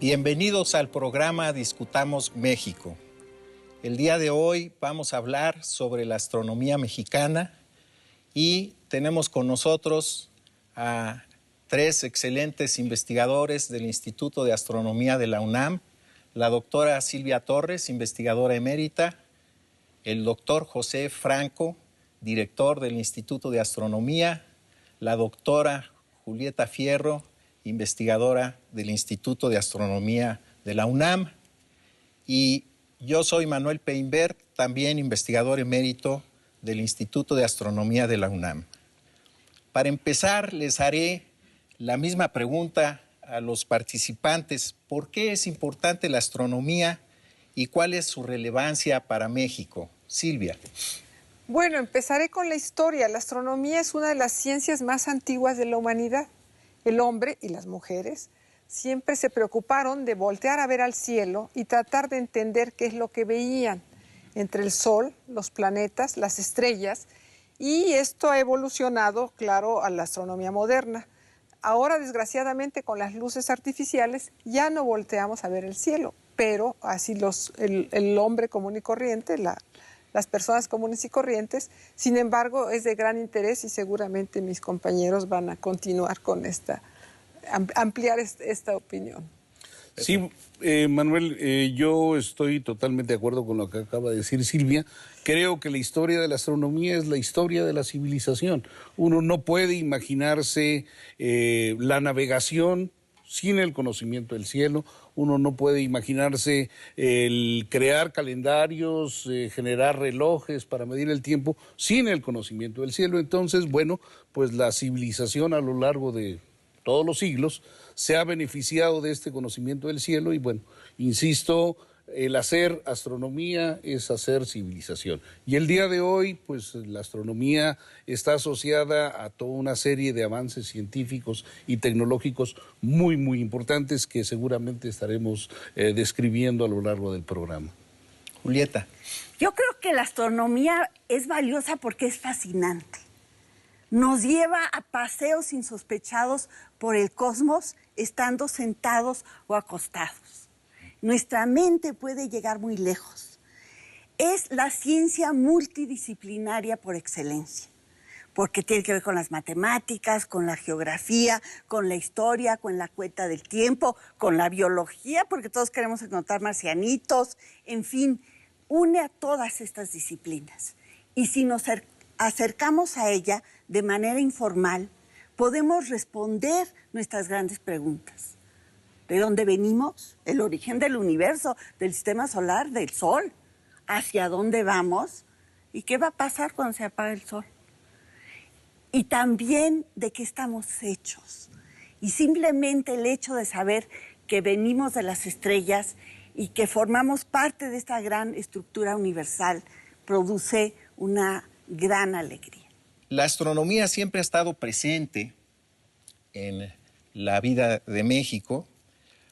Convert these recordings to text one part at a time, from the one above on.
Bienvenidos al programa Discutamos México. El día de hoy vamos a hablar sobre la astronomía mexicana y tenemos con nosotros a tres excelentes investigadores del Instituto de Astronomía de la UNAM, la doctora Silvia Torres, investigadora emérita, el doctor José Franco, director del Instituto de Astronomía, la doctora Julieta Fierro, investigadora del Instituto de Astronomía de la UNAM, y yo soy Manuel Peinbert, también investigador emérito del Instituto de Astronomía de la UNAM. Para empezar, les haré la misma pregunta a los participantes: ¿por qué es importante la astronomía y cuál es su relevancia para México? Silvia. Bueno, empezaré con la historia. La astronomía es una de las ciencias más antiguas de la humanidad. El hombre y las mujeres siempre se preocuparon de voltear a ver al cielo y tratar de entender qué es lo que veían entre el Sol, los planetas, las estrellas, y esto ha evolucionado, claro, a la astronomía moderna. Ahora, desgraciadamente, con las luces artificiales ya no volteamos a ver el cielo, pero así el hombre común y corriente, las personas comunes y corrientes, sin embargo, es de gran interés y seguramente mis compañeros van a continuar con ampliar esta opinión. Sí, Manuel, yo estoy totalmente de acuerdo con lo que acaba de decir Silvia. Creo que la historia de la astronomía es la historia de la civilización. Uno no puede imaginarse la navegación sin el conocimiento del cielo. Uno no puede imaginarse el crear calendarios, generar relojes para medir el tiempo sin el conocimiento del cielo. Entonces, bueno, pues la civilización a lo largo de todos los siglos se ha beneficiado de este conocimiento del cielo y, bueno, insisto, el hacer astronomía es hacer civilización. Y el día de hoy, pues la astronomía está asociada a toda una serie de avances científicos y tecnológicos muy, muy importantes que seguramente estaremos describiendo a lo largo del programa. Julieta. Yo creo que la astronomía es valiosa porque es fascinante. Nos lleva a paseos insospechados por el cosmos, estando sentados o acostados. Nuestra mente puede llegar muy lejos. Es la ciencia multidisciplinaria por excelencia, porque tiene que ver con las matemáticas, con la geografía, con la historia, con la cuenta del tiempo, con la biología, porque todos queremos encontrar marcianitos, en fin, une a todas estas disciplinas. Y si nos acercamos a ella de manera informal, podemos responder nuestras grandes preguntas. ¿De dónde venimos? El origen del universo, del sistema solar, del Sol. ¿Hacia dónde vamos? ¿Y qué va a pasar cuando se apague el Sol? Y también de qué estamos hechos. Y simplemente el hecho de saber que venimos de las estrellas y que formamos parte de esta gran estructura universal produce una gran alegría. La astronomía siempre ha estado presente en la vida de México,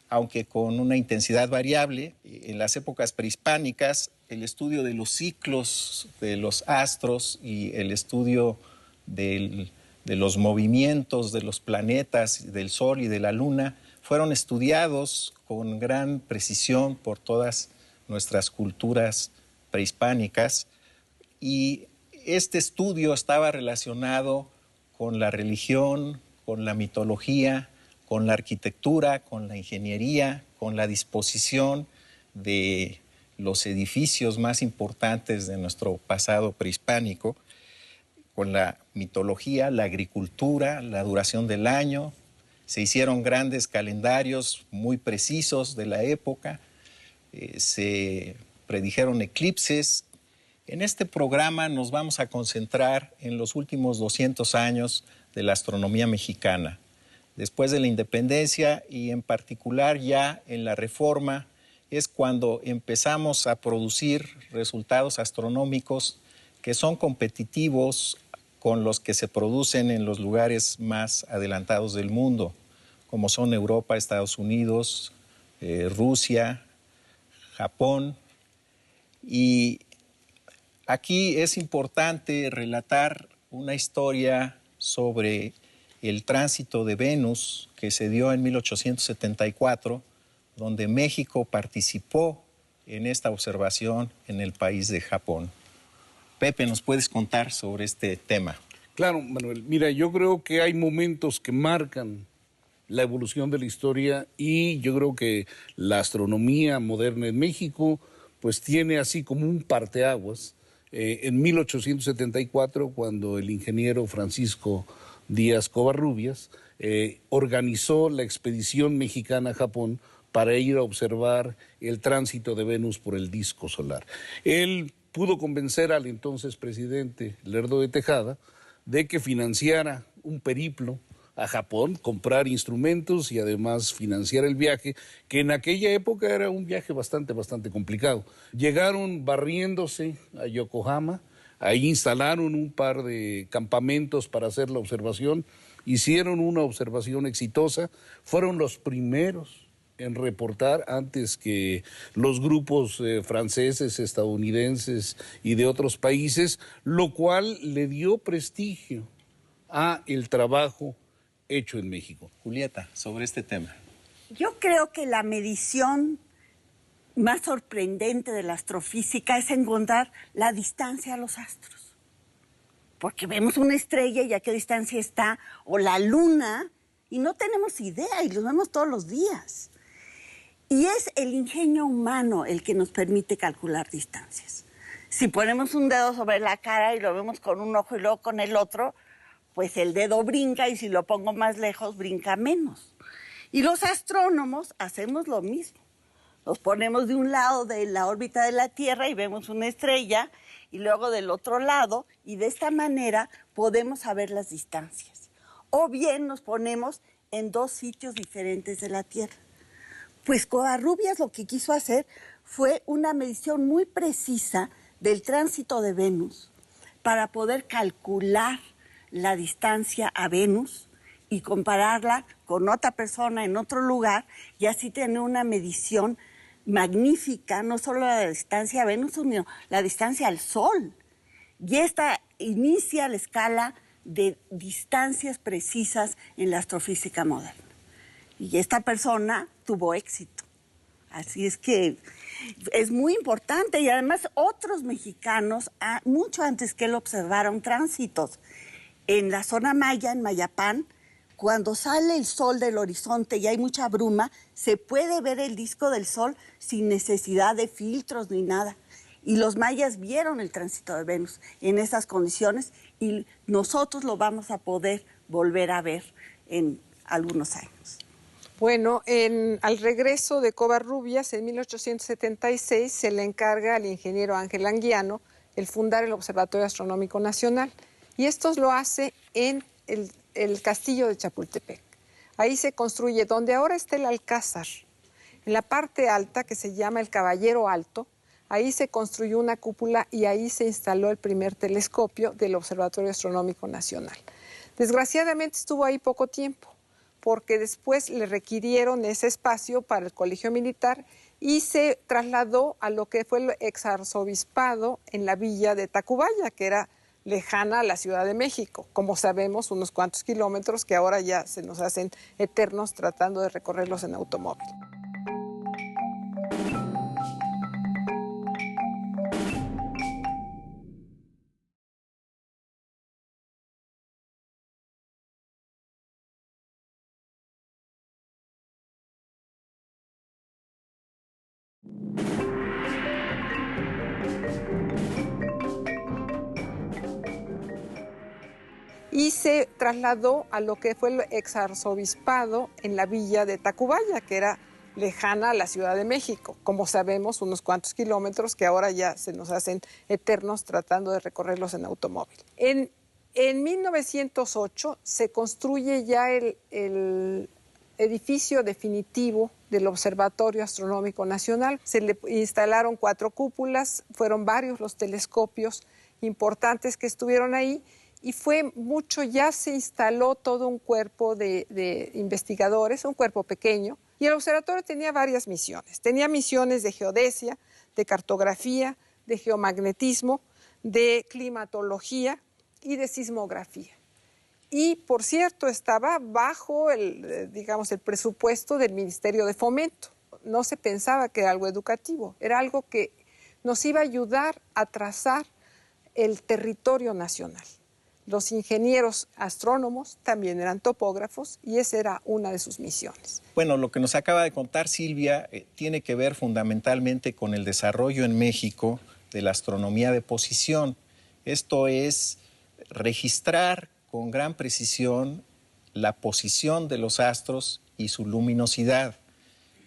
aunque con una intensidad variable. En las épocas prehispánicas, el estudio de los ciclos de los astros y el estudio de los movimientos de los planetas, del Sol y de la Luna, fueron estudiados con gran precisión por todas nuestras culturas prehispánicas, y este estudio estaba relacionado con la religión, con la mitología, con la arquitectura, con la ingeniería, con la disposición de los edificios más importantes de nuestro pasado prehispánico, con la mitología, la agricultura, la duración del año. Se hicieron grandes calendarios muy precisos de la época, se predijeron eclipses. En este programa nos vamos a concentrar en los últimos 200 años de la astronomía mexicana. Después de la independencia y en particular ya en la Reforma, es cuando empezamos a producir resultados astronómicos que son competitivos con los que se producen en los lugares más adelantados del mundo, como son Europa, Estados Unidos, Rusia, Japón. Y aquí es importante relatar una historia sobre el tránsito de Venus que se dio en 1874, donde México participó en esta observación en el país de Japón. Pepe, ¿nos puedes contar sobre este tema? Claro, Manuel. Mira, yo creo que hay momentos que marcan la evolución de la historia y yo creo que la astronomía moderna en México pues tiene así como un parteaguas. En 1874, cuando el ingeniero Francisco Díaz Covarrubias organizó la expedición mexicana a Japón para ir a observar el tránsito de Venus por el disco solar. Él pudo convencer al entonces presidente Lerdo de Tejada de que financiara un periplo a Japón, comprar instrumentos y además financiar el viaje, que en aquella época era un viaje bastante complicado. Llegaron barriéndose a Yokohama, ahí instalaron un par de campamentos para hacer la observación, hicieron una observación exitosa, fueron los primeros en reportar antes que los grupos franceses, estadounidenses y de otros países, lo cual le dio prestigio a el trabajo hecho en México. Julieta, sobre este tema. Yo creo que la medición más sorprendente de la astrofísica es encontrar la distancia a los astros. Porque vemos una estrella y a qué distancia está, o la luna, y no tenemos idea, y los vemos todos los días. Y es el ingenio humano el que nos permite calcular distancias. Si ponemos un dedo sobre la cara y lo vemos con un ojo y luego con el otro, pues el dedo brinca y si lo pongo más lejos, brinca menos. Y los astrónomos hacemos lo mismo. Nos ponemos de un lado de la órbita de la Tierra y vemos una estrella y luego del otro lado y de esta manera podemos saber las distancias. O bien nos ponemos en dos sitios diferentes de la Tierra. Pues Covarrubias lo que quiso hacer fue una medición muy precisa del tránsito de Venus para poder calcular la distancia a Venus y compararla con otra persona en otro lugar y así tener una medición magnífica, no solo la distancia a Venus, sino la distancia al Sol. Y esta inicia la escala de distancias precisas en la astrofísica moderna. Y esta persona tuvo éxito. Así es que es muy importante y además otros mexicanos, mucho antes que él, observaron tránsitos. En la zona maya, en Mayapán, cuando sale el sol del horizonte y hay mucha bruma, se puede ver el disco del sol sin necesidad de filtros ni nada. Y los mayas vieron el tránsito de Venus en esas condiciones y nosotros lo vamos a poder volver a ver en algunos años. Bueno, al regreso de Covarrubias, en 1876, se le encarga al ingeniero Ángel Anguiano el fundar el Observatorio Astronómico Nacional. Y esto lo hace en el castillo de Chapultepec. Ahí se construye, donde ahora está el Alcázar, en la parte alta, que se llama el Caballero Alto, ahí se construyó una cúpula y ahí se instaló el primer telescopio del Observatorio Astronómico Nacional. Desgraciadamente estuvo ahí poco tiempo, porque después le requirieron ese espacio para el Colegio Militar y se trasladó a lo que fue el exarzobispado en la villa de Tacubaya, que era lejana a la Ciudad de México, como sabemos, unos cuantos kilómetros que ahora ya se nos hacen eternos tratando de recorrerlos en automóvil. Y se trasladó a lo que fue el exarzobispado en la villa de Tacubaya, que era lejana a la Ciudad de México, como sabemos, unos cuantos kilómetros que ahora ya se nos hacen eternos tratando de recorrerlos en automóvil. En 1908 se construye ya el edificio definitivo del Observatorio Astronómico Nacional. Se le instalaron 4 cúpulas, fueron varios los telescopios importantes que estuvieron ahí y fue mucho, ya se instaló todo un cuerpo de investigadores, un cuerpo pequeño, y el observatorio tenía varias misiones. Tenía misiones de geodesia, de cartografía, de geomagnetismo, de climatología y de sismografía. Y, por cierto, estaba bajo el presupuesto del Ministerio de Fomento. no se pensaba que era algo educativo, era algo que nos iba a ayudar a trazar el territorio nacional. Los ingenieros astrónomos también eran topógrafos y esa era una de sus misiones. Bueno, lo que nos acaba de contar Silvia tiene que ver fundamentalmente con el desarrollo en México de la astronomía de posición. Esto es registrar con gran precisión la posición de los astros y su luminosidad.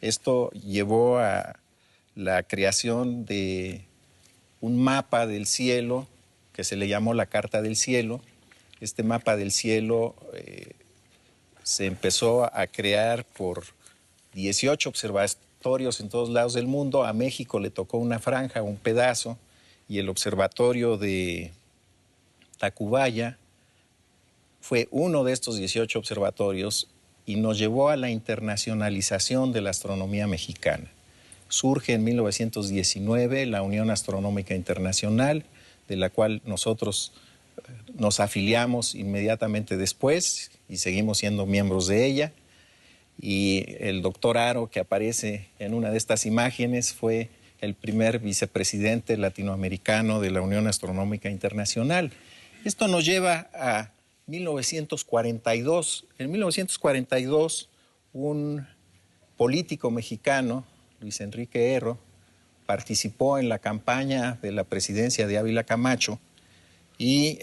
Esto llevó a la creación de un mapa del cielo que se le llamó la Carta del Cielo. Este mapa del cielo se empezó a crear por 18 observatorios en todos lados del mundo. A México le tocó una franja, un pedazo, y el observatorio de Tacubaya fue uno de estos 18 observatorios y nos llevó a la internacionalización de la astronomía mexicana. Surge en 1919 la Unión Astronómica Internacional, de la cual nosotros nos afiliamos inmediatamente después y seguimos siendo miembros de ella. Y el doctor Haro, que aparece en una de estas imágenes, fue el primer vicepresidente latinoamericano de la Unión Astronómica Internacional. Esto nos lleva a 1942. En 1942, un político mexicano, Luis Enrique Erro, participó en la campaña de la presidencia de Ávila Camacho y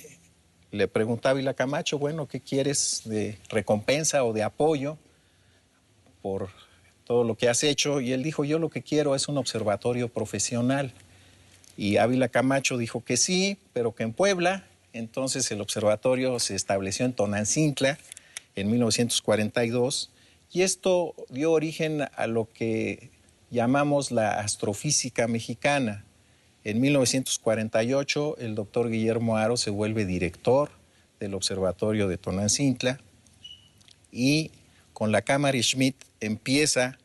le preguntaba a Ávila Camacho, bueno, ¿qué quieres de recompensa o de apoyo por todo lo que has hecho? Y él dijo, yo lo que quiero es un observatorio profesional. Y Ávila Camacho dijo que sí, pero que en Puebla. Entonces el observatorio se estableció en Tonantzintla en 1942 y esto dio origen a lo que llamamos la astrofísica mexicana. En 1948 el doctor Guillermo Haro se vuelve director del observatorio de Tonantzintla y con la cámara Schmidt empieza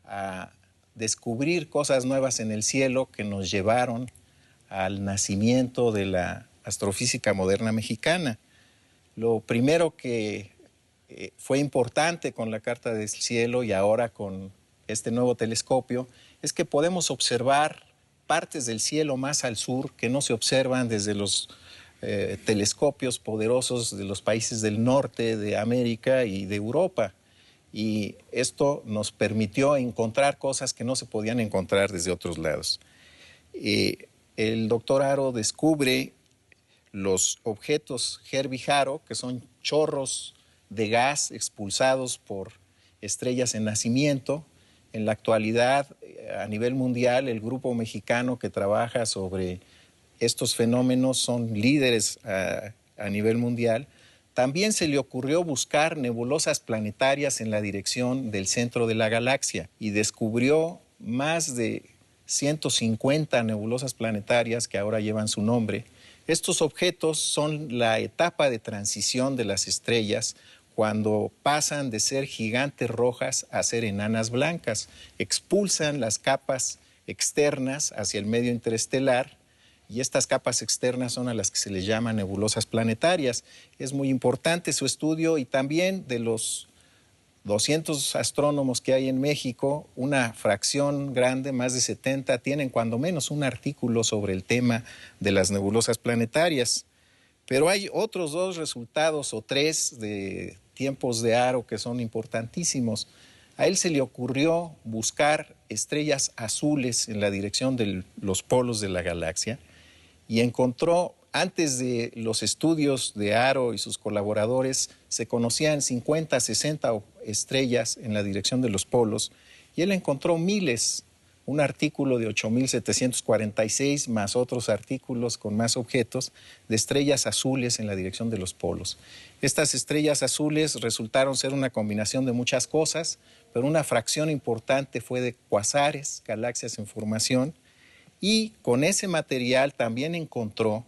a descubrir cosas nuevas en el cielo que nos llevaron al nacimiento de la astrofísica moderna mexicana. Lo primero que fue importante con la Carta del Cielo y ahora con este nuevo telescopio es que podemos observar partes del cielo más al sur que no se observan desde los telescopios poderosos de los países del norte de América y de Europa. Y esto nos permitió encontrar cosas que no se podían encontrar desde otros lados. El doctor Haro descubre los objetos Herbig-Haro, que son chorros de gas expulsados por estrellas en nacimiento. En la actualidad, a nivel mundial, el grupo mexicano que trabaja sobre estos fenómenos son líderes a nivel mundial. También se le ocurrió buscar nebulosas planetarias en la dirección del centro de la galaxia y descubrió más de 150 nebulosas planetarias que ahora llevan su nombre. Estos objetos son la etapa de transición de las estrellas cuando pasan de ser gigantes rojas a ser enanas blancas. Expulsan las capas externas hacia el medio interestelar y estas capas externas son a las que se les llama nebulosas planetarias. Es muy importante su estudio y también de los 200 astrónomos que hay en México, una fracción grande, más de 70, tienen cuando menos un artículo sobre el tema de las nebulosas planetarias. Pero hay otros 2 resultados o 3 de tiempos de Haro que son importantísimos. A él se le ocurrió buscar estrellas azules en la dirección de los polos de la galaxia y encontró, antes de los estudios de Haro y sus colaboradores, se conocían 50, 60 estrellas en la dirección de los polos y él encontró miles. Un artículo de 8.746 más otros artículos con más objetos de estrellas azules en la dirección de los polos. Estas estrellas azules resultaron ser una combinación de muchas cosas, pero una fracción importante fue de cuasares, galaxias en formación, y con ese material también encontró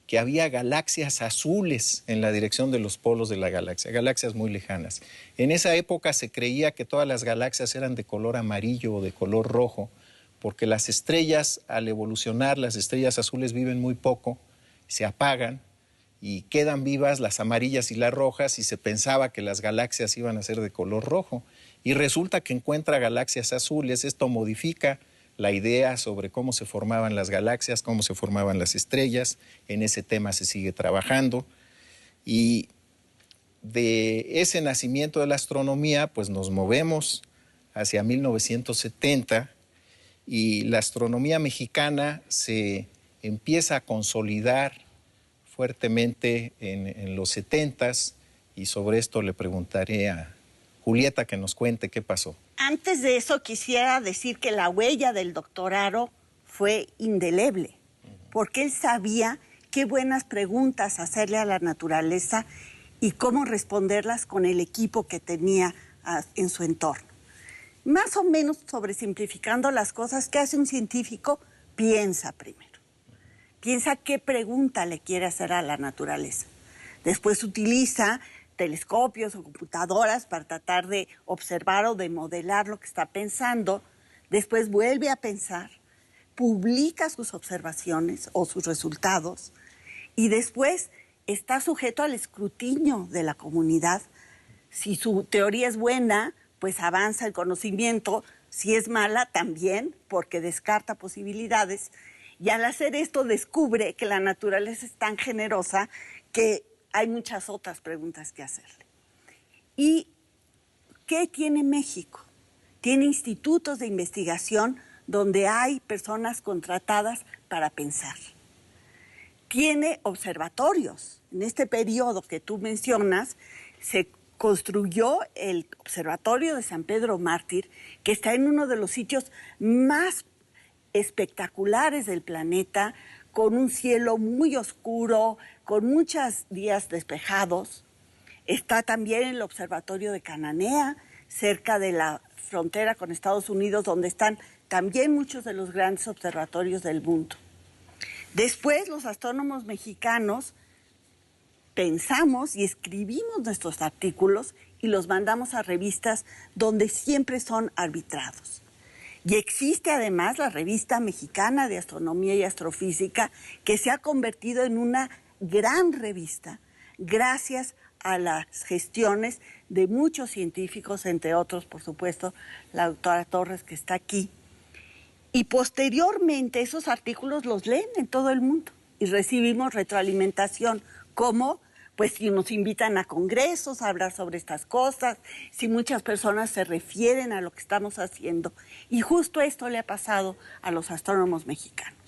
que había galaxias azules en la dirección de los polos de la galaxia, galaxias muy lejanas. En esa época se creía que todas las galaxias eran de color amarillo o de color rojo, porque las estrellas, al evolucionar, las estrellas azules viven muy poco, se apagan y quedan vivas las amarillas y las rojas y se pensaba que las galaxias iban a ser de color rojo. y resulta que encuentra galaxias azules. Esto modifica la idea sobre cómo se formaban las galaxias, cómo se formaban las estrellas. En ese tema se sigue trabajando. Y de ese nacimiento de la astronomía, pues nos movemos hacia 1970 y la astronomía mexicana se empieza a consolidar fuertemente en los 70s, y sobre esto le preguntaré a Julieta que nos cuente qué pasó. Antes de eso quisiera decir que la huella del doctor Haro fue indeleble, porque él sabía qué buenas preguntas hacerle a la naturaleza y cómo responderlas con el equipo que tenía en su entorno. Más o menos sobresimplificando las cosas, ¿qué hace un científico? Piensa primero. Piensa qué pregunta le quiere hacer a la naturaleza. Después utiliza telescopios o computadoras para tratar de observar o de modelar lo que está pensando. Después vuelve a pensar, publica sus observaciones o sus resultados y después está sujeto al escrutinio de la comunidad. Si su teoría es buena, pues avanza el conocimiento. Si es mala, también, porque descarta posibilidades. Y al hacer esto descubre que la naturaleza es tan generosa que hay muchas otras preguntas que hacerle. ¿Y qué tiene México? Tiene institutos de investigación donde hay personas contratadas para pensar. Tiene observatorios. En este periodo que tú mencionas, se construyó el Observatorio de San Pedro Mártir, que está en uno de los sitios más espectaculares del planeta, con un cielo muy oscuro, con muchos días despejados. Está también el Observatorio de Cananea, cerca de la frontera con Estados Unidos, donde están también muchos de los grandes observatorios del mundo. Después, los astrónomos mexicanos pensamos y escribimos nuestros artículos y los mandamos a revistas donde siempre son arbitrados. Y existe además la Revista Mexicana de Astronomía y Astrofísica, que se ha convertido en una gran revista gracias a las gestiones de muchos científicos, entre otros, por supuesto, la doctora Torres, que está aquí. Y posteriormente esos artículos los leen en todo el mundo y recibimos retroalimentación, como pues si nos invitan a congresos a hablar sobre estas cosas, si muchas personas se refieren a lo que estamos haciendo. Y justo esto le ha pasado a los astrónomos mexicanos.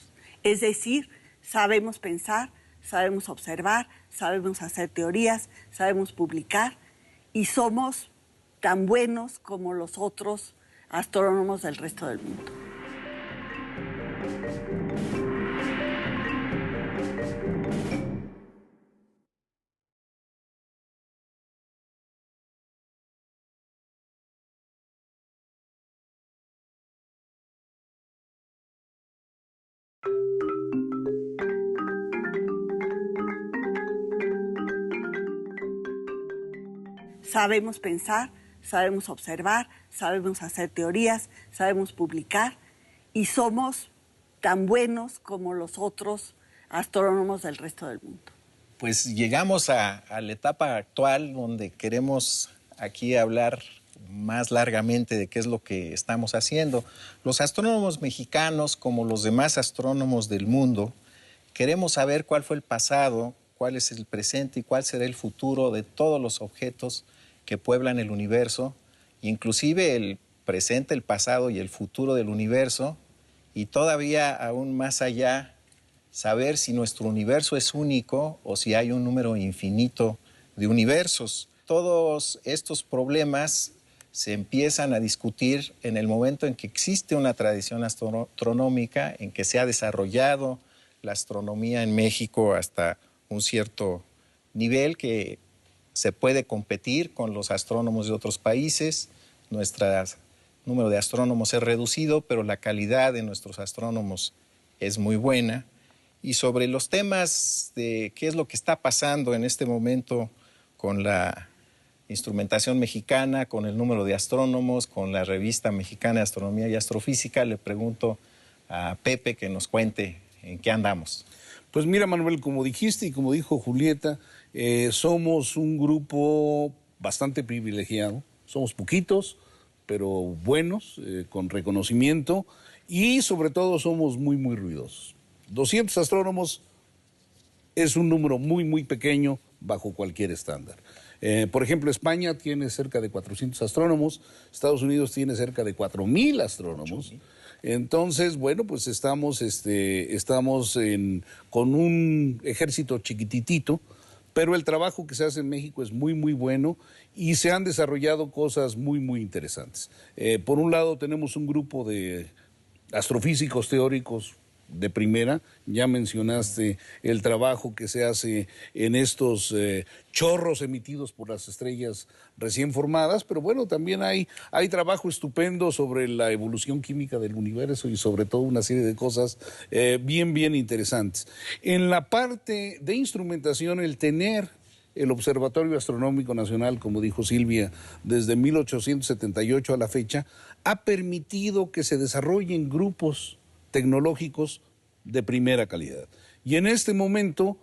Es decir, sabemos pensar, sabemos observar, sabemos hacer teorías, sabemos publicar y somos tan buenos como los otros astrónomos del resto del mundo. Sabemos pensar, sabemos observar, sabemos hacer teorías, sabemos publicar y somos tan buenos como los otros astrónomos del resto del mundo. Pues llegamos a la etapa actual donde queremos aquí hablar más largamente de qué es lo que estamos haciendo. Los astrónomos mexicanos, como los demás astrónomos del mundo, queremos saber cuál fue el pasado, cuál es el presente y cuál será el futuro de todos los objetos que pueblan el universo, inclusive el presente, el pasado y el futuro del universo, y todavía aún más allá, saber si nuestro universo es único o si hay un número infinito de universos. Todos estos problemas se empiezan a discutir en el momento en que existe una tradición astronómica, en que se ha desarrollado la astronomía en México hasta un cierto nivel que se puede competir con los astrónomos de otros países. Nuestro número de astrónomos es reducido, pero la calidad de nuestros astrónomos es muy buena. Y sobre los temas de qué es lo que está pasando en este momento con la instrumentación mexicana, con el número de astrónomos, con la Revista Mexicana de Astronomía y Astrofísica, le pregunto a Pepe que nos cuente en qué andamos. Pues mira, Manuel, como dijiste y como dijo Julieta, somos un grupo bastante privilegiado. Somos poquitos, pero buenos, con reconocimiento, y sobre todo somos muy, muy ruidosos. 200 astrónomos es un número muy, muy pequeño bajo cualquier estándar. Por ejemplo, España tiene cerca de 400 astrónomos, Estados Unidos tiene cerca de 4,000 astrónomos. Entonces, bueno, pues estamos con un ejército chiquititito, pero el trabajo que se hace en México es muy, muy bueno y se han desarrollado cosas muy, muy interesantes. Por un lado, tenemos un grupo de astrofísicos teóricos de primera. Ya mencionaste el trabajo que se hace en estos chorros emitidos por las estrellas recién formadas, pero bueno, también hay trabajo estupendo sobre la evolución química del universo y sobre todo una serie de cosas bien, bien interesantes. En la parte de instrumentación, el tener el Observatorio Astronómico Nacional, como dijo Silvia, desde 1878 a la fecha, ha permitido que se desarrollen grupos tecnológicos de primera calidad. Y en este momento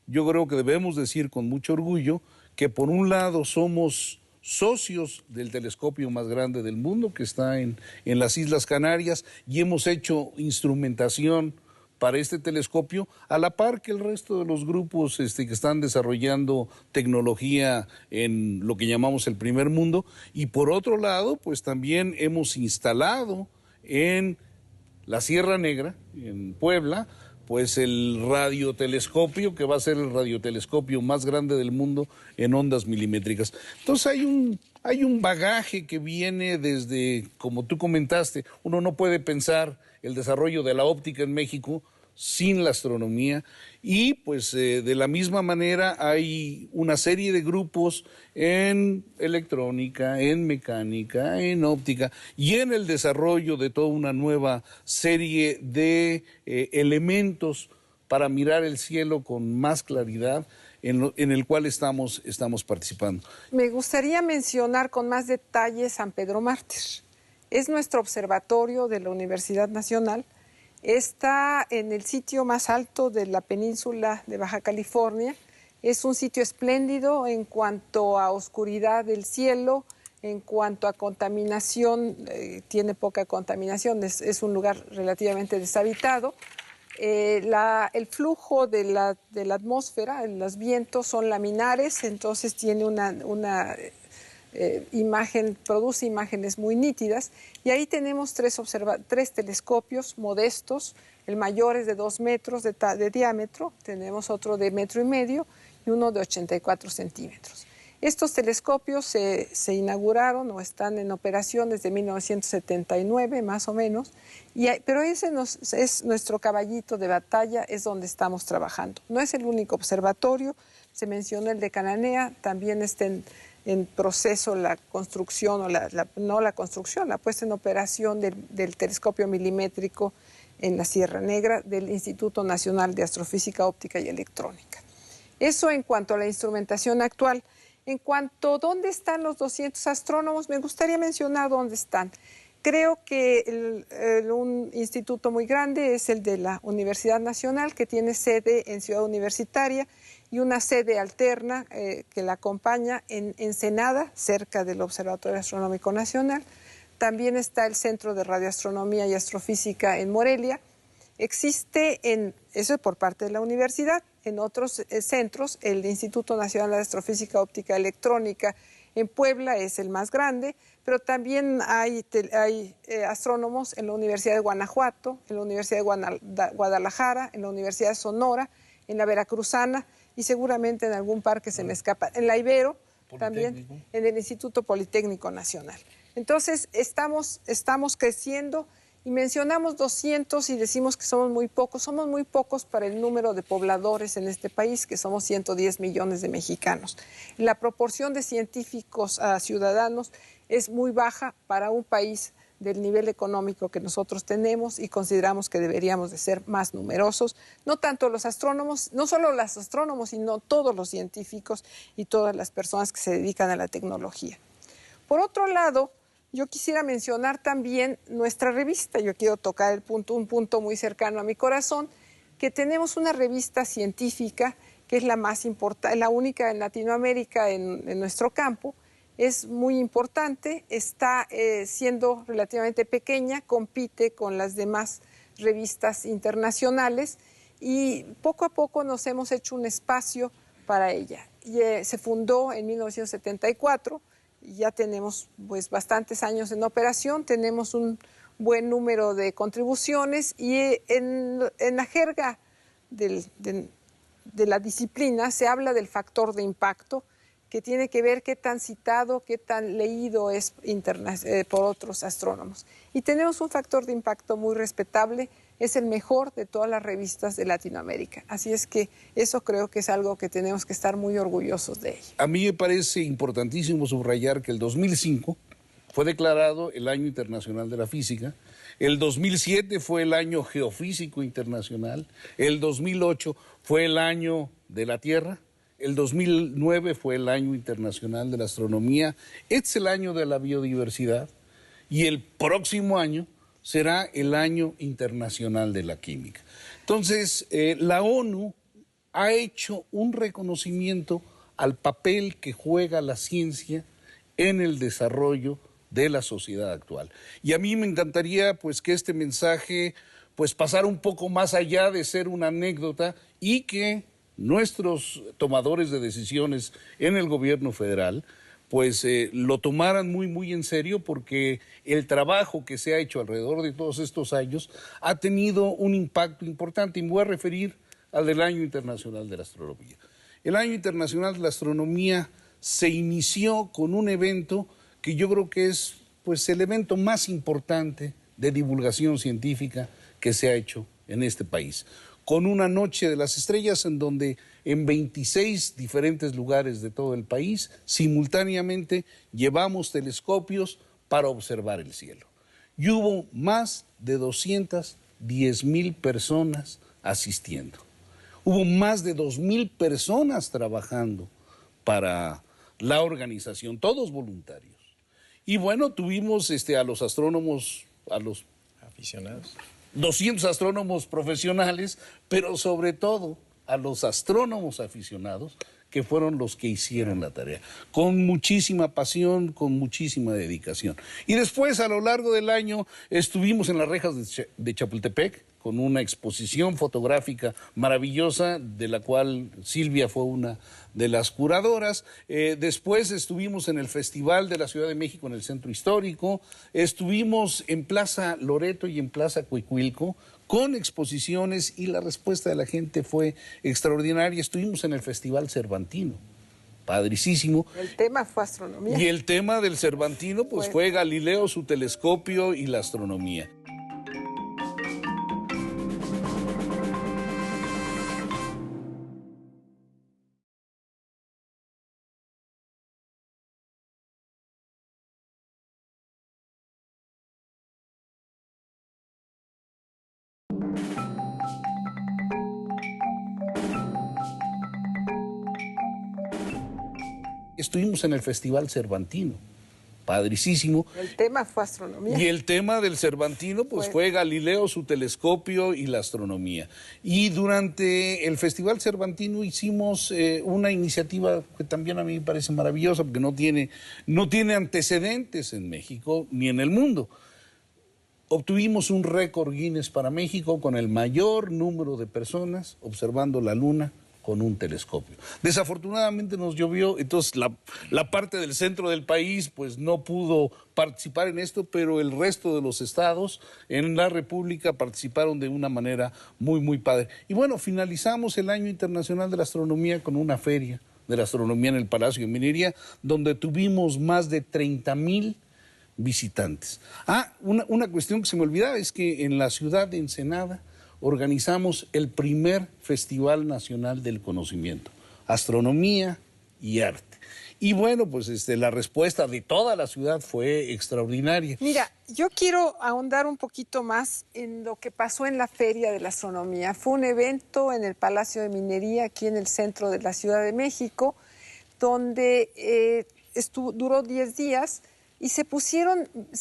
yo creo que debemos decir con mucho orgullo que por un lado somos socios del telescopio más grande del mundo, que está en las Islas Canarias, y hemos hecho instrumentación para este telescopio, a la par que el resto de los grupos que están desarrollando tecnología en lo que llamamos el primer mundo. Y por otro lado, pues también hemos instalado en la Sierra Negra, en Puebla, pues el radiotelescopio, que va a ser el radiotelescopio más grande del mundo en ondas milimétricas. Entonces hay un bagaje que viene desde, como tú comentaste, uno no puede pensar el desarrollo de la óptica en México sin la astronomía, y pues de la misma manera hay una serie de grupos en electrónica, en mecánica, en óptica y en el desarrollo de toda una nueva serie de elementos para mirar el cielo con más claridad, en el cual estamos participando. Me gustaría mencionar con más detalle San Pedro Mártir. Es nuestro observatorio de la Universidad Nacional. Está en el sitio más alto de la península de Baja California. Es un sitio espléndido en cuanto a oscuridad del cielo, en cuanto a contaminación, tiene poca contaminación, es un lugar relativamente deshabitado. El flujo de la atmósfera, los vientos son laminares, entonces tiene una imagen, produce imágenes muy nítidas, y ahí tenemos tres telescopios modestos. El mayor es de 2 metros de diámetro, tenemos otro de 1,5 metros y uno de 84 centímetros. Estos telescopios se inauguraron o están en operación desde 1979 más o menos, pero ese es nuestro caballito de batalla, es donde estamos trabajando. No es el único observatorio, se mencionó el de Cananea, también está en proceso la construcción, la puesta en operación del telescopio milimétrico en la Sierra Negra del Instituto Nacional de Astrofísica Óptica y Electrónica. Eso en cuanto a la instrumentación actual. En cuanto a dónde están los 200 astrónomos, me gustaría mencionar dónde están. Creo que un instituto muy grande es el de la Universidad Nacional, que tiene sede en Ciudad Universitaria, y una sede alterna que la acompaña en Ensenada, cerca del Observatorio Astronómico Nacional. También está el Centro de Radioastronomía y Astrofísica en Morelia. Existe, eso es por parte de la universidad, en otros centros, el Instituto Nacional de Astrofísica Óptica Electrónica en Puebla es el más grande, pero también hay astrónomos en la Universidad de Guanajuato, en la Universidad de Guadalajara, en la Universidad de Sonora, en la Veracruzana, y seguramente en algún par que se me escapa, en la Ibero, también en el Instituto Politécnico Nacional. Entonces, estamos creciendo y mencionamos 200 y decimos que somos muy pocos para el número de pobladores en este país, que somos 110 millones de mexicanos. La proporción de científicos a ciudadanos es muy baja para un país del nivel económico que nosotros tenemos, y consideramos que deberíamos de ser más numerosos, no tanto los astrónomos, no solo los astrónomos, sino todos los científicos y todas las personas que se dedican a la tecnología. Por otro lado, yo quisiera mencionar también nuestra revista. Yo quiero tocar un punto muy cercano a mi corazón, que tenemos una revista científica que es la más importante, la única en Latinoamérica en nuestro campo, es muy importante, está siendo relativamente pequeña, compite con las demás revistas internacionales y poco a poco nos hemos hecho un espacio para ella. Y, se fundó en 1974, y ya tenemos pues bastantes años en operación, tenemos un buen número de contribuciones y en la jerga de la disciplina se habla del factor de impacto, que tiene que ver qué tan citado, qué tan leído es por otros astrónomos. Y tenemos un factor de impacto muy respetable, es el mejor de todas las revistas de Latinoamérica. Así es que eso creo que es algo que tenemos que estar muy orgullosos de ello. A mí me parece importantísimo subrayar que el 2005 fue declarado el Año Internacional de la Física, el 2007 fue el Año Geofísico Internacional, el 2008 fue el Año de la Tierra, el 2009 fue el Año Internacional de la Astronomía, este es el Año de la Biodiversidad y el próximo año será el Año Internacional de la Química. Entonces, la ONU ha hecho un reconocimiento al papel que juega la ciencia en el desarrollo de la sociedad actual. Y a mí me encantaría pues que este mensaje pues pasara un poco más allá de ser una anécdota y que nuestros tomadores de decisiones en el gobierno federal pues lo tomaran muy en serio, porque el trabajo que se ha hecho alrededor de todos estos años ha tenido un impacto importante, y me voy a referir al del Año Internacional de la Astronomía. El Año Internacional de la Astronomía se inició con un evento que yo creo que es pues el evento más importante de divulgación científica que se ha hecho en este país, con una noche de las estrellas en donde en 26 diferentes lugares de todo el país simultáneamente llevamos telescopios para observar el cielo. Y hubo más de 210,000 personas asistiendo. Hubo más de 2,000 personas trabajando para la organización, todos voluntarios. Y bueno, tuvimos a los astrónomos, a los aficionados, 200 astrónomos profesionales, pero sobre todo a los astrónomos aficionados, que fueron los que hicieron la tarea, con muchísima pasión, con muchísima dedicación. Y después, a lo largo del año, estuvimos en las rejas de Chapultepec, con una exposición fotográfica maravillosa, de la cual Silvia fue una de las curadoras. Después estuvimos en el Festival de la Ciudad de México en el Centro Histórico, estuvimos en Plaza Loreto y en Plaza Cuicuilco con exposiciones, y la respuesta de la gente fue extraordinaria. Estuvimos en el Festival Cervantino, padricísimo. El tema fue astronomía. Y el tema del Cervantino pues fue Galileo, su telescopio y la astronomía. Estuvimos en el Festival Cervantino, padricísimo. El tema fue astronomía. Y el tema del Cervantino pues fue Galileo, su telescopio y la astronomía. Y durante el Festival Cervantino hicimos una iniciativa que también a mí me parece maravillosa, porque no tiene antecedentes en México ni en el mundo. Obtuvimos un récord Guinness para México con el mayor número de personas observando la Luna con un telescopio. Desafortunadamente nos llovió, entonces la parte del centro del país pues no pudo participar en esto, pero el resto de los estados en la República participaron de una manera muy padre. Y bueno, finalizamos el Año Internacional de la Astronomía con una feria de la astronomía en el Palacio de Minería, donde tuvimos más de 30,000 visitantes. Una cuestión que se me olvidaba es que en la ciudad de Ensenada organizamos el primer Festival Nacional del Conocimiento, Astronomía y Arte. Y bueno, pues la respuesta de toda la ciudad fue extraordinaria. Mira, yo quiero ahondar un poquito más en lo que pasó en la Feria de la Astronomía. Fue un evento en el Palacio de Minería, aquí en el centro de la Ciudad de México, donde duró 10 días y se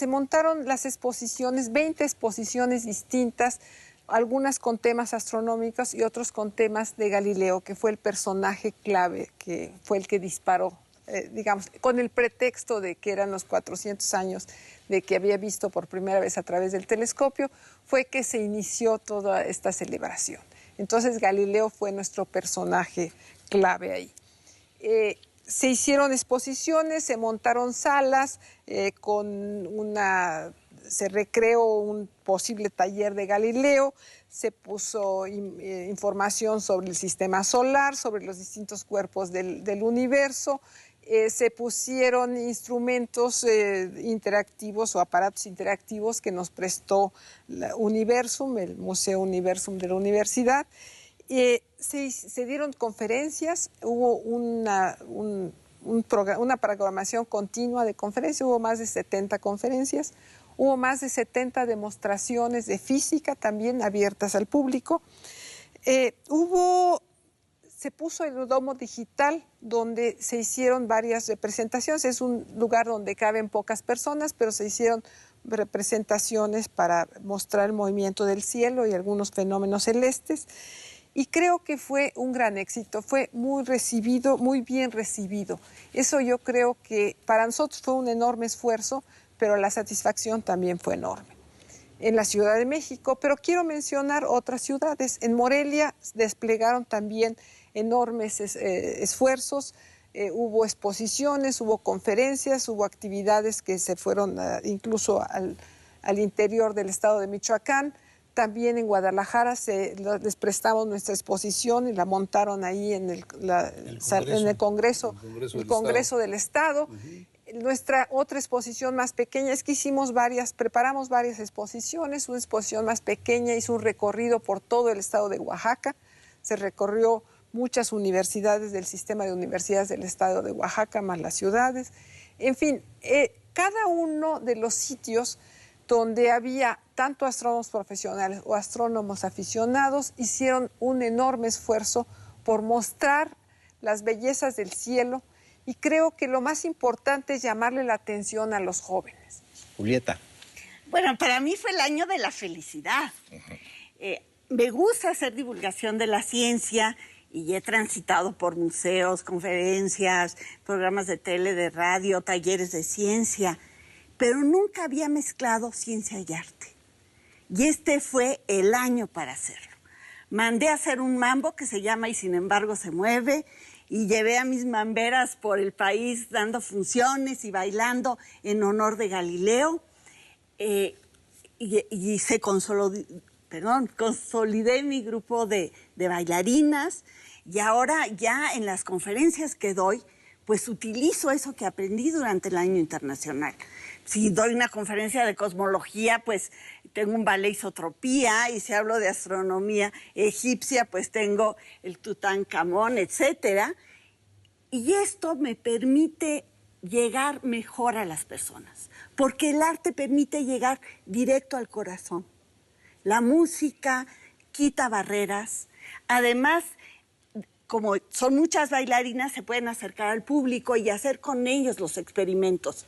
montaron las exposiciones, 20 exposiciones distintas, algunas con temas astronómicos y otros con temas de Galileo, que fue el personaje clave, que fue el que disparó digamos, con el pretexto de que eran los 400 años de que había visto por primera vez a través del telescopio, fue que se inició toda esta celebración. Entonces Galileo fue nuestro personaje clave ahí. Se hicieron exposiciones, se montaron salas, se recreó un posible taller de Galileo, se puso información sobre el sistema solar, sobre los distintos cuerpos del universo, se pusieron instrumentos interactivos o aparatos interactivos que nos prestó la Universum, el Museo Universum de la universidad. Se dieron conferencias, hubo una programación continua de conferencias, hubo más de 70 conferencias, hubo más de 70 demostraciones de física también abiertas al público. Se puso el domo digital donde se hicieron varias representaciones. Es un lugar donde caben pocas personas, pero se hicieron representaciones para mostrar el movimiento del cielo y algunos fenómenos celestes. Y creo que fue un gran éxito, fue muy recibido, muy bien recibido. Eso yo creo que para nosotros fue un enorme esfuerzo, pero la satisfacción también fue enorme. En la Ciudad de México, pero quiero mencionar otras ciudades. En Morelia desplegaron también enormes esfuerzos, hubo exposiciones, hubo conferencias, hubo actividades que se fueron incluso al interior del estado de Michoacán. También en Guadalajara les prestamos nuestra exposición y la montaron ahí en el Congreso del Estado. Nuestra otra exposición más pequeña es que preparamos varias exposiciones. Una exposición más pequeña hizo un recorrido por todo el estado de Oaxaca. Se recorrió muchas universidades del sistema de universidades del estado de Oaxaca, más las ciudades. En fin, cada uno de los sitios donde había tanto astrónomos profesionales o astrónomos aficionados, hicieron un enorme esfuerzo por mostrar las bellezas del cielo, y creo que lo más importante es llamarle la atención a los jóvenes. Julieta. Bueno, para mí fue el año de la felicidad. Me gusta hacer divulgación de la ciencia y he transitado por museos, conferencias, programas de tele, de radio, talleres de ciencia, pero nunca había mezclado ciencia y arte. Y este fue el año para hacerlo. Mandé a hacer un mambo que se llama Y sin embargo se mueve, y llevé a mis mamberas por el país dando funciones y bailando en honor de Galileo. Y consolidé mi grupo de bailarinas, y ahora ya en las conferencias que doy, pues utilizo eso que aprendí durante el año internacional. Si doy una conferencia de cosmología, pues tengo un ballet Isotropía, y si hablo de astronomía egipcia, pues tengo el Tutankamón, etcétera. Y esto me permite llegar mejor a las personas, porque el arte permite llegar directo al corazón. La música quita barreras. Además, como son muchas bailarinas, se pueden acercar al público y hacer con ellos los experimentos,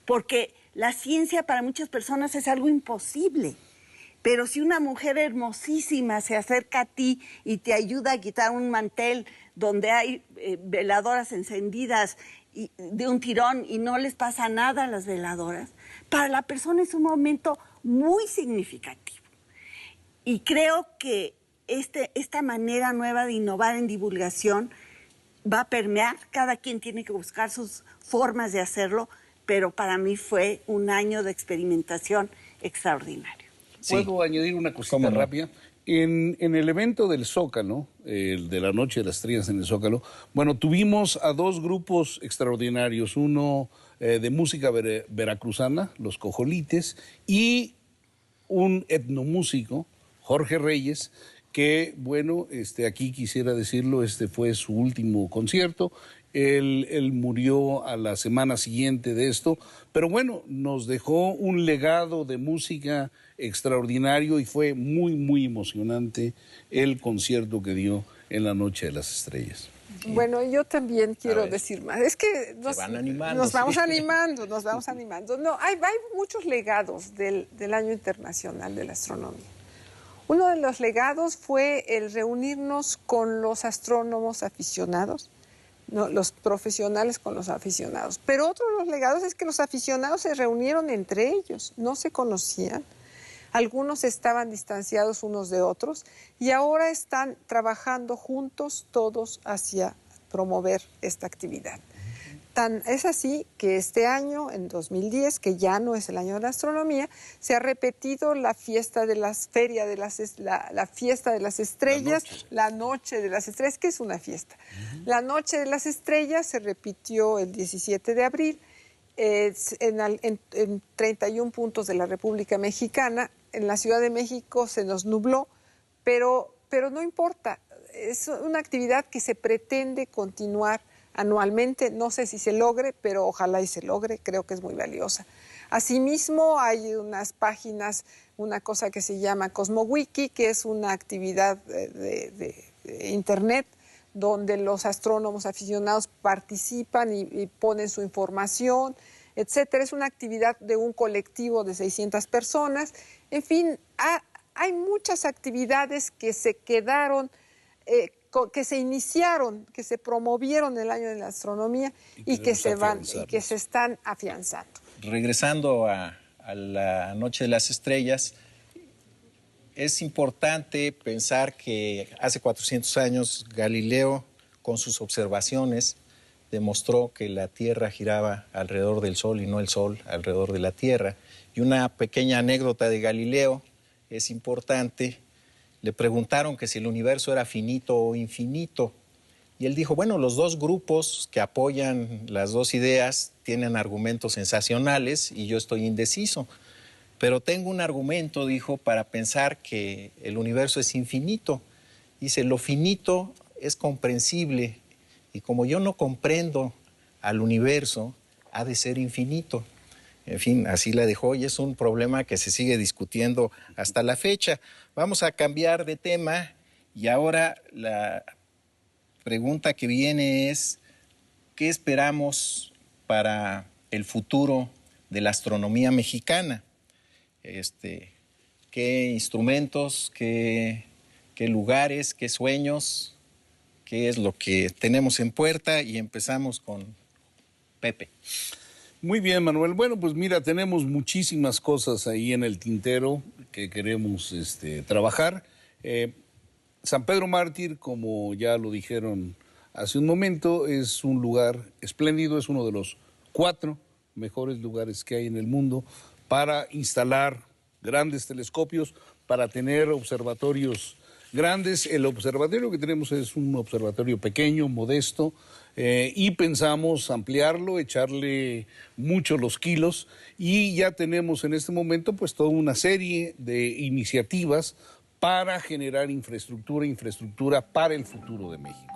porque la ciencia para muchas personas es algo imposible. Pero si una mujer hermosísima se acerca a ti y te ayuda a quitar un mantel donde hay veladoras encendidas de un tirón y no les pasa nada a las veladoras, para la persona es un momento muy significativo. Y creo que esta manera nueva de innovar en divulgación va a permear. Cada quien tiene que buscar sus formas de hacerlo, pero para mí fue un año de experimentación extraordinario. ¿Puedo añadir una cosita rápida? En el evento del Zócalo, el de la Noche de las Estrellas en el Zócalo, bueno, tuvimos a dos grupos extraordinarios, uno de música veracruzana, los Cojolites, y un etnomúsico, Jorge Reyes, que, bueno, aquí quisiera decirlo, fue su último concierto. Él murió a la semana siguiente de esto, pero bueno, nos dejó un legado de música extraordinario y fue muy, muy emocionante el concierto que dio en la Noche de las Estrellas. Bueno, yo también quiero decir más. Es que nos vamos animando. No, hay muchos legados del Año Internacional de la Astronomía. Uno de los legados fue el reunirnos con los astrónomos aficionados, ¿no? Los profesionales con los aficionados. Pero otro de los legados es que los aficionados se reunieron entre ellos, no se conocían. Algunos estaban distanciados unos de otros y ahora están trabajando juntos todos hacia promover esta actividad. Es así que este año, en 2010, que ya no es el año de la astronomía, se ha repetido la fiesta de las ferias de la fiesta de las estrellas, la noche de las estrellas, que es una fiesta. La noche de las estrellas se repitió el 17 de abril en 31 puntos de la República Mexicana. En la Ciudad de México se nos nubló, pero no importa. Es una actividad que se pretende continuar anualmente. No sé si se logre, pero ojalá y se logre. Creo que es muy valiosa. Asimismo, hay unas páginas, una cosa que se llama CosmoWiki, que es una actividad de Internet donde los astrónomos aficionados participan y ponen su información, etcétera. Es una actividad de un colectivo de 600 personas. En fin, hay muchas actividades que se quedaron, que se iniciaron, que se promovieron el año de la astronomía y que se están afianzando. Regresando a la Noche de las Estrellas, es importante pensar que hace 400 años Galileo, con sus observaciones, demostró que la Tierra giraba alrededor del Sol y no el Sol alrededor de la Tierra. Y una pequeña anécdota de Galileo es importante. Le preguntaron que si el universo era finito o infinito. Y él dijo, bueno, los dos grupos que apoyan las dos ideas tienen argumentos sensacionales y yo estoy indeciso. Pero tengo un argumento, dijo, para pensar que el universo es infinito. Dice, lo finito es comprensible y como yo no comprendo al universo, ha de ser infinito. En fin, así la dejó y es un problema que se sigue discutiendo hasta la fecha. Vamos a cambiar de tema y ahora la pregunta que viene es, ¿qué esperamos para el futuro de la astronomía mexicana? ¿Qué instrumentos, qué lugares, qué sueños, qué es lo que tenemos en puerta? Y empezamos con Pepe. Muy bien, Manuel. Bueno, pues mira, tenemos muchísimas cosas ahí en el tintero que queremos trabajar. San Pedro Mártir, como ya lo dijeron hace un momento, es un lugar espléndido, es uno de los 4 mejores lugares que hay en el mundo para instalar grandes telescopios, para tener observatorios grandes. El observatorio que tenemos es un observatorio pequeño, modesto, y pensamos ampliarlo, echarle mucho los kilos, y ya tenemos en este momento pues toda una serie de iniciativas para generar infraestructura para el futuro de México.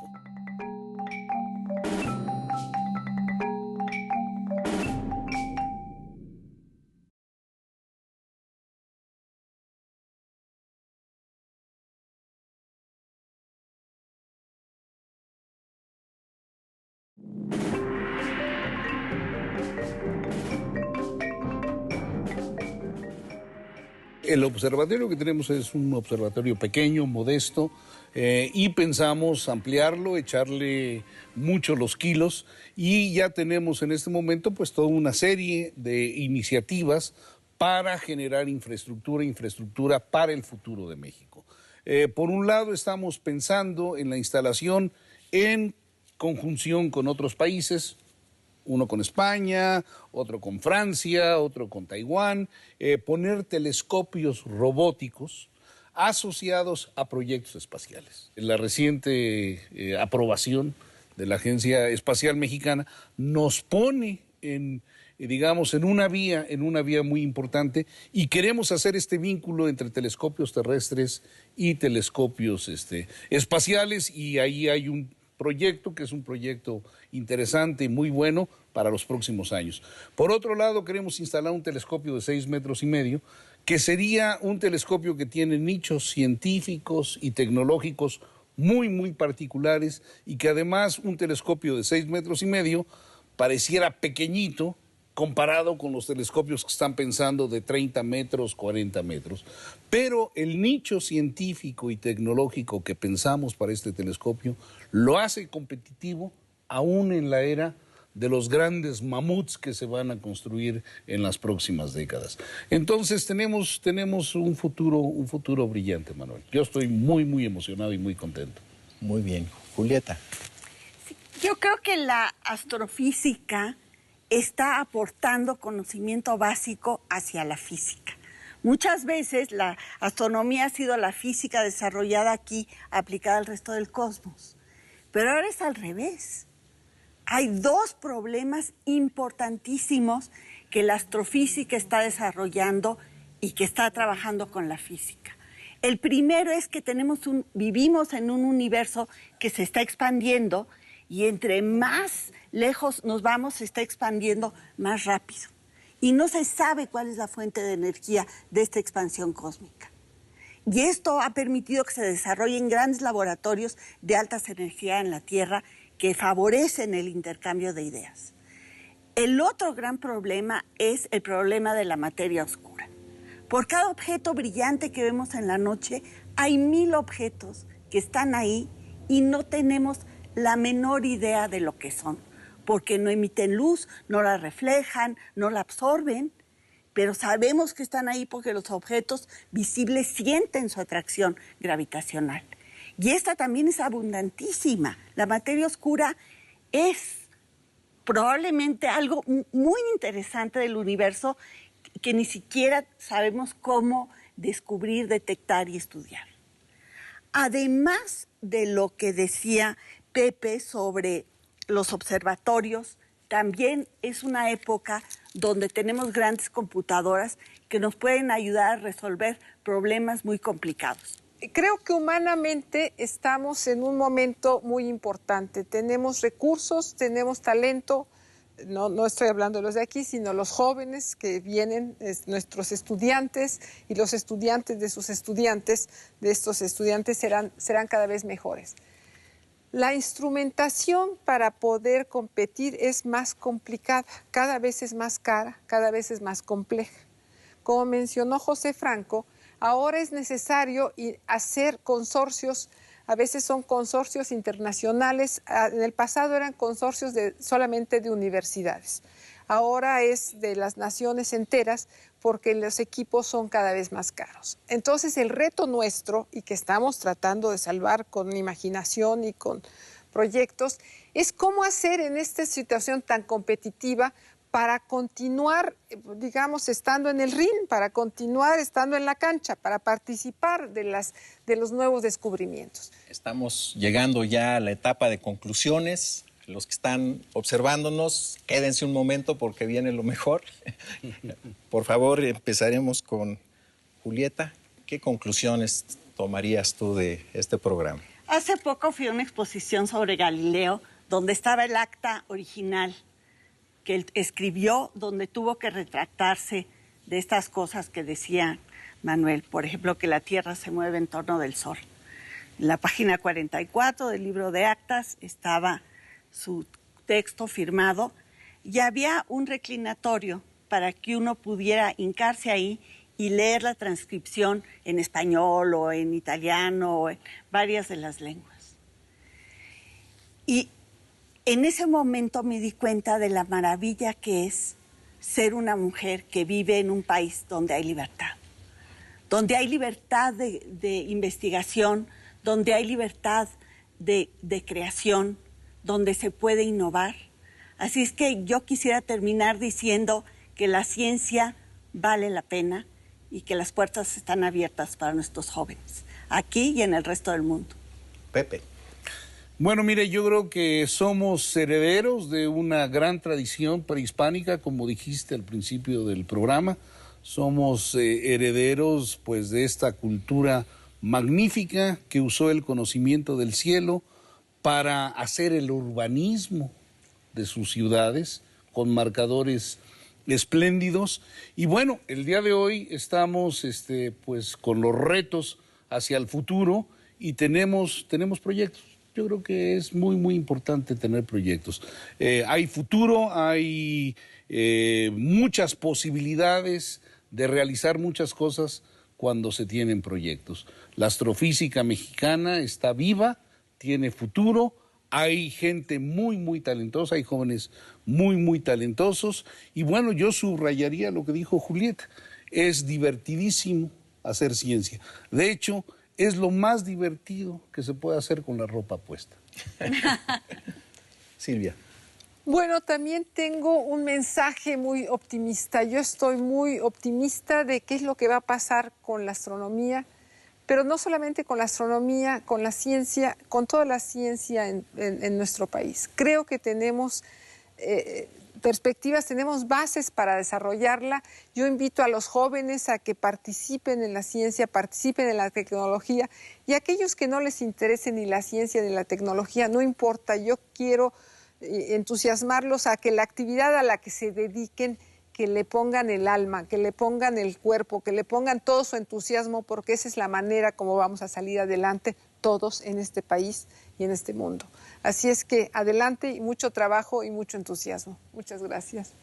El observatorio que tenemos es un observatorio pequeño, modesto, y pensamos ampliarlo, echarle mucho los kilos, y ya tenemos en este momento pues toda una serie de iniciativas para generar infraestructura para el futuro de México. Por un lado estamos pensando en la instalación en conjunción con otros países, uno con España, otro con Francia, otro con Taiwán, poner telescopios robóticos asociados a proyectos espaciales. La reciente aprobación de la Agencia Espacial Mexicana nos pone en una vía muy importante, y queremos hacer este vínculo entre telescopios terrestres y telescopios espaciales, y ahí hay un proyecto que es un proyecto interesante y muy bueno para los próximos años. Por otro lado, queremos instalar un telescopio de 6,5 metros, que sería un telescopio que tiene nichos científicos y tecnológicos muy particulares, y que además un telescopio de 6,5 metros pareciera pequeñito comparado con los telescopios que están pensando de 30 metros, 40 metros. Pero el nicho científico y tecnológico que pensamos para este telescopio lo hace competitivo aún en la era de los grandes mamuts que se van a construir en las próximas décadas. Entonces tenemos un futuro brillante, Manuel. Yo estoy muy, muy emocionado y muy contento. Muy bien. Julieta. Sí, yo creo que la astrofísica está aportando conocimiento básico hacia la física. Muchas veces la astronomía ha sido la física desarrollada aquí, aplicada al resto del cosmos. Pero ahora es al revés. Hay dos problemas importantísimos que la astrofísica está desarrollando y que está trabajando con la física. El primero es que vivimos en un universo que se está expandiendo y entre más lejos nos vamos, se está expandiendo más rápido. Y no se sabe cuál es la fuente de energía de esta expansión cósmica. Y esto ha permitido que se desarrollen grandes laboratorios de altas energías en la Tierra que favorecen el intercambio de ideas. El otro gran problema es el problema de la materia oscura. Por cada objeto brillante que vemos en la noche, hay 1000 objetos que están ahí y no tenemos la menor idea de lo que son, porque no emiten luz, no la reflejan, no la absorben, pero sabemos que están ahí porque los objetos visibles sienten su atracción gravitacional. Y esta también es abundantísima. La materia oscura es probablemente algo muy interesante del universo que ni siquiera sabemos cómo descubrir, detectar y estudiar. Además de lo que decía Pepe sobre los observatorios, también es una época donde tenemos grandes computadoras que nos pueden ayudar a resolver problemas muy complicados. Creo que humanamente estamos en un momento muy importante. Tenemos recursos, tenemos talento. No estoy hablando de los de aquí, sino los jóvenes que vienen, nuestros estudiantes y los estudiantes de sus estudiantes, de estos estudiantes serán cada vez mejores. La instrumentación para poder competir es más complicada, cada vez es más cara, cada vez es más compleja. Como mencionó José Franco, ahora es necesario hacer consorcios, a veces son consorcios internacionales, en el pasado eran consorcios solamente de universidades, ahora es de las naciones enteras porque los equipos son cada vez más caros. Entonces el reto nuestro, y que estamos tratando de salvar con imaginación y con proyectos, es cómo hacer en esta situación tan competitiva para continuar, digamos, estando en el ring, para continuar estando en la cancha, para participar de los nuevos descubrimientos. Estamos llegando ya a la etapa de conclusiones. Los que están observándonos, quédense un momento porque viene lo mejor. Por favor, empezaremos con Julieta. ¿Qué conclusiones tomarías tú de este programa? Hace poco fui a una exposición sobre Galileo, donde estaba el acta original que él escribió, donde tuvo que retractarse de estas cosas que decía Manuel. Por ejemplo, que la Tierra se mueve en torno del Sol. En la página 44 del libro de actas estaba su texto firmado y había un reclinatorio para que uno pudiera hincarse ahí y leer la transcripción en español o en italiano o en varias de las lenguas. Y en ese momento me di cuenta de la maravilla que es ser una mujer que vive en un país donde hay libertad de investigación, donde hay libertad de creación, donde se puede innovar. Así es que yo quisiera terminar diciendo que la ciencia vale la pena y que las puertas están abiertas para nuestros jóvenes, aquí y en el resto del mundo. Pepe. Bueno, mire, yo creo que somos herederos de una gran tradición prehispánica, como dijiste al principio del programa. Somos herederos, pues, de esta cultura magnífica que usó el conocimiento del cielo para hacer el urbanismo de sus ciudades con marcadores espléndidos. Y bueno, el día de hoy estamos pues con los retos hacia el futuro y tenemos proyectos. Yo creo que es muy, muy importante tener proyectos. Hay futuro, hay muchas posibilidades de realizar muchas cosas cuando se tienen proyectos. La astrofísica mexicana está viva, tiene futuro, Hay gente muy, muy talentosa, hay jóvenes muy, muy talentosos. Y bueno, yo subrayaría lo que dijo Julieta. Es divertidísimo hacer ciencia. De hecho, es lo más divertido que se puede hacer con la ropa puesta. Silvia. Bueno, también tengo un mensaje muy optimista. Yo estoy muy optimista de qué es lo que va a pasar con la astronomía, pero no solamente con la astronomía, con la ciencia, con toda la ciencia en nuestro país. Creo que tenemos perspectivas, tenemos bases para desarrollarla. Yo invito a los jóvenes a que participen en la ciencia, participen en la tecnología, y a aquellos que no les interese ni la ciencia ni la tecnología, no importa, yo quiero entusiasmarlos a que la actividad a la que se dediquen, que le pongan el alma, que le pongan el cuerpo, que le pongan todo su entusiasmo, porque esa es la manera como vamos a salir adelante todos en este país y en este mundo. Así es que adelante, y mucho trabajo y mucho entusiasmo. Muchas gracias.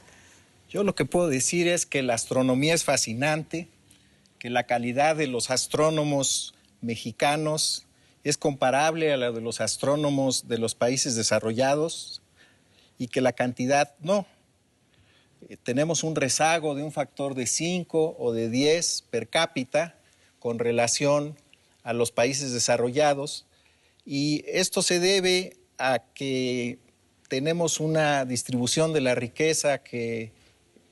Yo lo que puedo decir es que la astronomía es fascinante, que la calidad de los astrónomos mexicanos es comparable a la de los astrónomos de los países desarrollados y que la cantidad no. Tenemos un rezago de un factor de 5 o de 10 per cápita con relación a los países desarrollados, y esto se debe a que tenemos una distribución de la riqueza que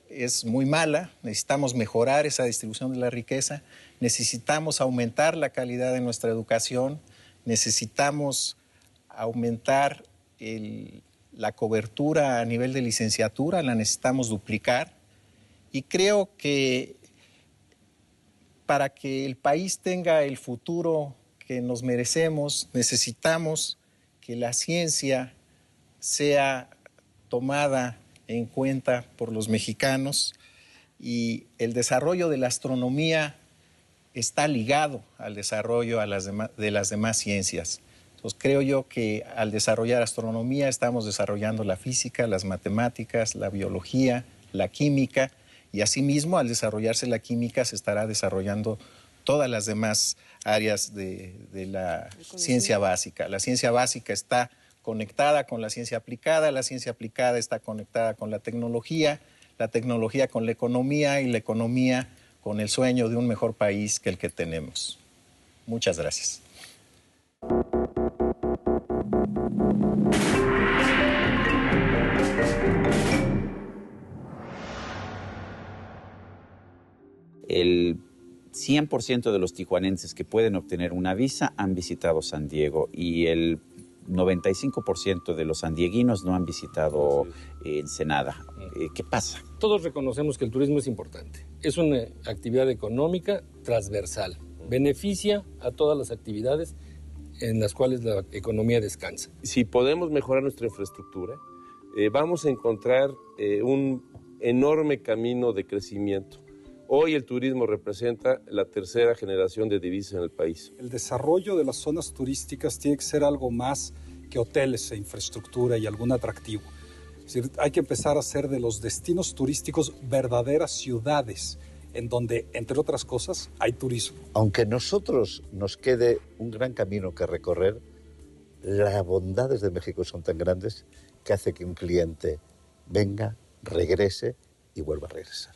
es muy mala. Necesitamos mejorar esa distribución de la riqueza, necesitamos aumentar la calidad de nuestra educación, necesitamos aumentar la cobertura a nivel de licenciatura, la necesitamos duplicar, y creo que para que el país tenga el futuro que nos merecemos, necesitamos que la ciencia sea tomada en cuenta por los mexicanos, y el desarrollo de la astronomía está ligado al desarrollo de las demás ciencias. Entonces, creo yo que al desarrollar astronomía estamos desarrollando la física, las matemáticas, la biología, la química, y asimismo al desarrollarse la química se estará desarrollando todas las demás áreas de la ciencia básica. La ciencia básica está conectada con la ciencia aplicada está conectada con la tecnología con la economía, y la economía con el sueño de un mejor país que el que tenemos. Muchas gracias. El 100% de los tijuanenses que pueden obtener una visa han visitado San Diego, y el 95% de los sandieguinos no han visitado Ensenada. ¿Qué pasa? Todos reconocemos que el turismo es importante. Es una actividad económica transversal. Beneficia a todas las actividades en las cuales la economía descansa. Si podemos mejorar nuestra infraestructura, vamos a encontrar un enorme camino de crecimiento. Hoy el turismo representa la tercera generación de divisas en el país. El desarrollo de las zonas turísticas tiene que ser algo más que hoteles e infraestructura y algún atractivo. Es decir, hay que empezar a hacer de los destinos turísticos verdaderas ciudades en donde, entre otras cosas, hay turismo. Aunque a nosotros nos quede un gran camino que recorrer, las bondades de México son tan grandes que hace que un cliente venga, regrese y vuelva a regresar.